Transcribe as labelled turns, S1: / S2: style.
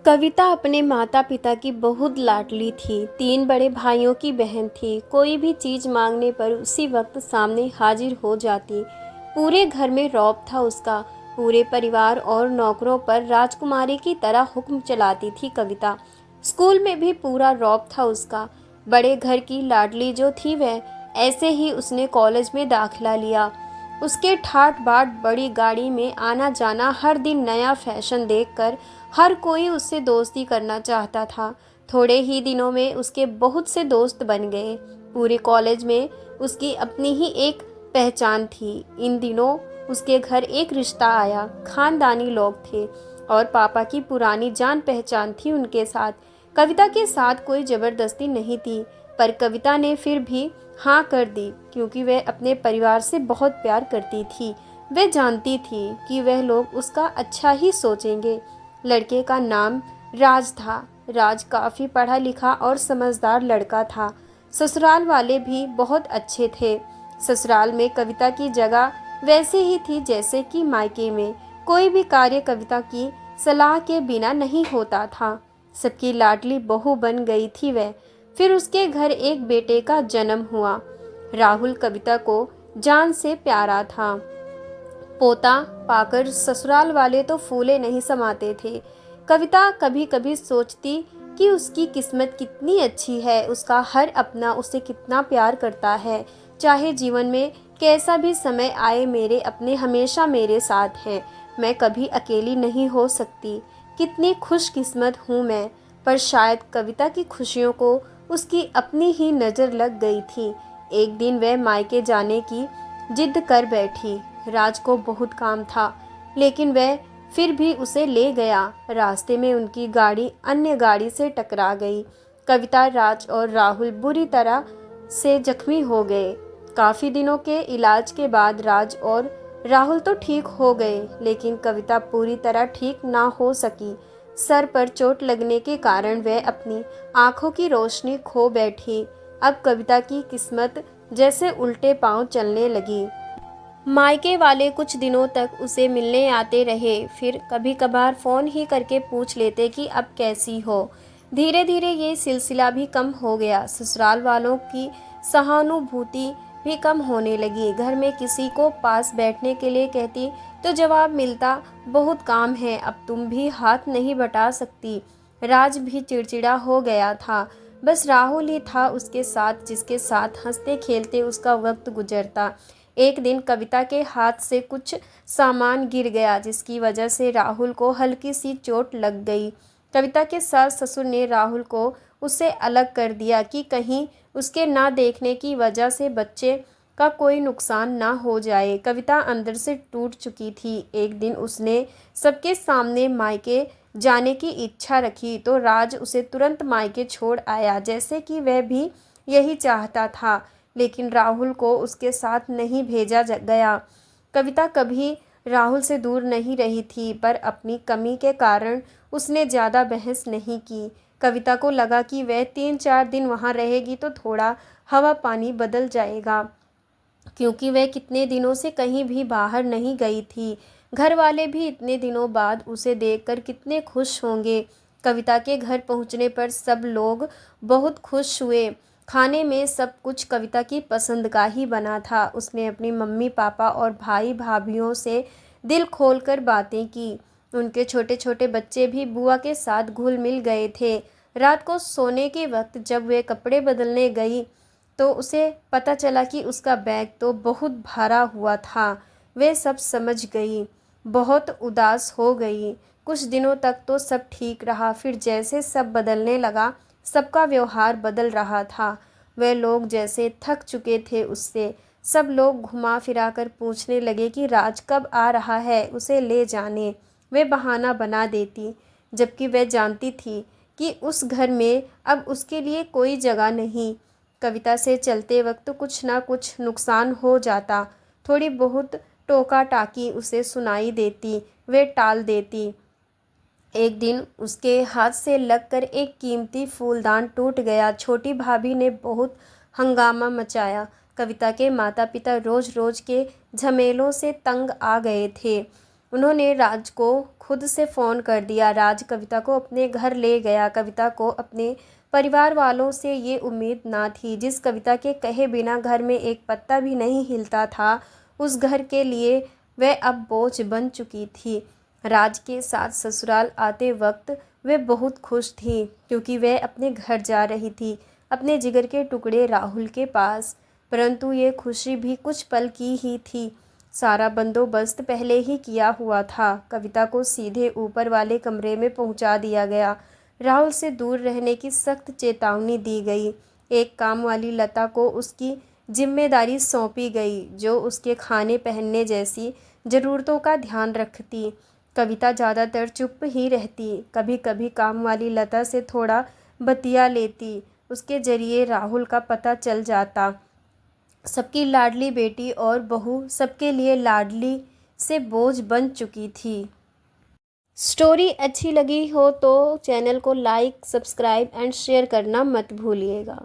S1: कविता अपने माता पिता की बहुत लाडली थी। 3 बड़े भाइयों की बहन थी। कोई भी चीज़ मांगने पर उसी वक्त सामने हाजिर हो जाती। पूरे घर में रौब था उसका। पूरे परिवार और नौकरों पर राजकुमारी की तरह हुक्म चलाती थी कविता। स्कूल में भी पूरा रौब था उसका। बड़े घर की लाडली जो थी वह, ऐसे ही उसने कॉलेज में दाखिला लिया। उसके ठाट बाट बड़ी गाड़ी में आना जाना, हर दिन नया फैशन देखकर हर कोई उससे दोस्ती करना चाहता था। थोड़े ही दिनों में उसके बहुत से दोस्त बन गए। पूरे कॉलेज में उसकी अपनी ही एक पहचान थी। इन दिनों उसके घर एक रिश्ता आया। खानदानी लोग थे और पापा की पुरानी जान पहचान थी उनके साथ। कविता के साथ कोई जबरदस्ती नहीं थी, पर कविता ने फिर भी हाँ कर दी, क्योंकि वह अपने परिवार से बहुत प्यार करती थी। वह जानती थी कि वह लोग उसका अच्छा ही सोचेंगे। लड़के का नाम राज था। राज काफ़ी पढ़ा लिखा और समझदार लड़का था। ससुराल वाले भी बहुत अच्छे थे। ससुराल में कविता की जगह वैसे ही थी जैसे कि मायके में। कोई भी कार्य कविता की सलाह के बिना नहीं होता था। सबकी लाडली बहू बन गई थी वह। फिर उसके घर एक बेटे का जन्म हुआ। राहुल कविता को जान से प्यारा था। पोता पाकर ससुराल वाले तो फूले नहीं समाते थे। कविता कभी कभी सोचती कि उसकी किस्मत कितनी अच्छी है, उसका हर अपना उसे कितना प्यार करता है। चाहे जीवन में कैसा भी समय आए, मेरे अपने हमेशा मेरे साथ हैं। मैं कभी अकेली नहीं हो सकती। कितनी खुशकिस्मत हूँ मैं। पर शायद कविता की खुशियों को उसकी अपनी ही नज़र लग गई थी। एक दिन वह मायके जाने की जिद कर बैठी। राज को बहुत काम था, लेकिन वह फिर भी उसे ले गया। रास्ते में उनकी गाड़ी अन्य गाड़ी से टकरा गई। कविता, राज और राहुल बुरी तरह से जख्मी हो गए। काफ़ी दिनों के इलाज के बाद राज और राहुल तो ठीक हो गए, लेकिन कविता पूरी तरह ठीक ना हो सकी। सर पर चोट लगने के कारण वह अपनी आंखों की रोशनी खो बैठी। अब कविता की किस्मत जैसे उल्टे पांव चलने लगी। मायके वाले कुछ दिनों तक उसे मिलने आते रहे, फिर कभी कभार फ़ोन ही करके पूछ लेते कि अब कैसी हो। धीरे धीरे ये सिलसिला भी कम हो गया। ससुराल वालों की सहानुभूति भी कम होने लगी। घर में किसी को पास बैठने के लिए कहती तो जवाब मिलता, बहुत काम है, अब तुम भी हाथ नहीं बटा सकती। राज भी चिड़चिड़ा हो गया था। बस राहुल ही था उसके साथ, जिसके साथ हंसते खेलते उसका वक्त गुजरता। एक दिन कविता के हाथ से कुछ सामान गिर गया, जिसकी वजह से राहुल को हल्की सी चोट लग गई। कविता के सास ससुर ने राहुल को उससे अलग कर दिया कि कहीं उसके ना देखने की वजह से बच्चे का कोई नुकसान ना हो जाए। कविता अंदर से टूट चुकी थी। एक दिन उसने सबके सामने मायके जाने की इच्छा रखी तो राज उसे तुरंत मायके छोड़ आया, जैसे कि वह भी यही चाहता था। लेकिन राहुल को उसके साथ नहीं भेजा गया। कविता कभी राहुल से दूर नहीं रही थी, पर अपनी कमी के कारण उसने ज़्यादा बहस नहीं की। कविता को लगा कि वह 3-4 दिन वहाँ रहेगी तो थोड़ा हवा पानी बदल जाएगा, क्योंकि वह कितने दिनों से कहीं भी बाहर नहीं गई थी। घर वाले भी इतने दिनों बाद उसे देखकर कितने खुश होंगे। कविता के घर पहुंचने पर सब लोग बहुत खुश हुए। खाने में सब कुछ कविता की पसंद का ही बना था। उसने अपनी मम्मी पापा और भाई भाभीियों से दिल खोलकर बातें की। उनके छोटे छोटे बच्चे भी बुआ के साथ घुल मिल गए थे। रात को सोने के वक्त जब वे कपड़े बदलने गई तो उसे पता चला कि उसका बैग तो बहुत भरा हुआ था। वे सब समझ गई, बहुत उदास हो गई। कुछ दिनों तक तो सब ठीक रहा, फिर जैसे सब बदलने लगा, सबका व्यवहार बदल रहा था। वे लोग जैसे थक चुके थे उससे। सब लोग घुमा फिरा कर पूछने लगे कि राज कब आ रहा है, उसे ले जाने। वे बहाना बना देती, जबकि वह जानती थी कि उस घर में अब उसके लिए कोई जगह नहीं। कविता से चलते वक्त कुछ ना कुछ नुकसान हो जाता। थोड़ी बहुत टोका टाकी उसे सुनाई देती, वे टाल देती। एक दिन उसके हाथ से लगकर एक कीमती फूलदान टूट गया। छोटी भाभी ने बहुत हंगामा मचाया। कविता के माता पिता रोज रोज के झमेलों से तंग आ गए थे। उन्होंने राज को खुद से फ़ोन कर दिया। राज कविता को अपने घर ले गया। कविता को अपने परिवार वालों से ये उम्मीद ना थी। जिस कविता के कहे बिना घर में एक पत्ता भी नहीं हिलता था, उस घर के लिए वह अब बोझ बन चुकी थी। राज के साथ ससुराल आते वक्त वे बहुत खुश थी, क्योंकि वह अपने घर जा रही थी, अपने जिगर के टुकड़े राहुल के पास। परंतु ये खुशी भी कुछ पल की ही थी। सारा बंदोबस्त पहले ही किया हुआ था। कविता को सीधे ऊपर वाले कमरे में पहुंचा दिया गया। राहुल से दूर रहने की सख्त चेतावनी दी गई। एक काम वाली लता को उसकी जिम्मेदारी सौंपी गई, जो उसके खाने पहनने जैसी ज़रूरतों का ध्यान रखती। कविता ज़्यादातर चुप ही रहती। कभी कभी काम वाली लता से थोड़ा बतिया लेती। उसके जरिए राहुल का पता चल जाता। सबकी लाडली बेटी और बहू सबके लिए लाडली से बोझ बन चुकी थी। स्टोरी अच्छी लगी हो तो चैनल को लाइक, सब्सक्राइब एंड शेयर करना मत भूलिएगा।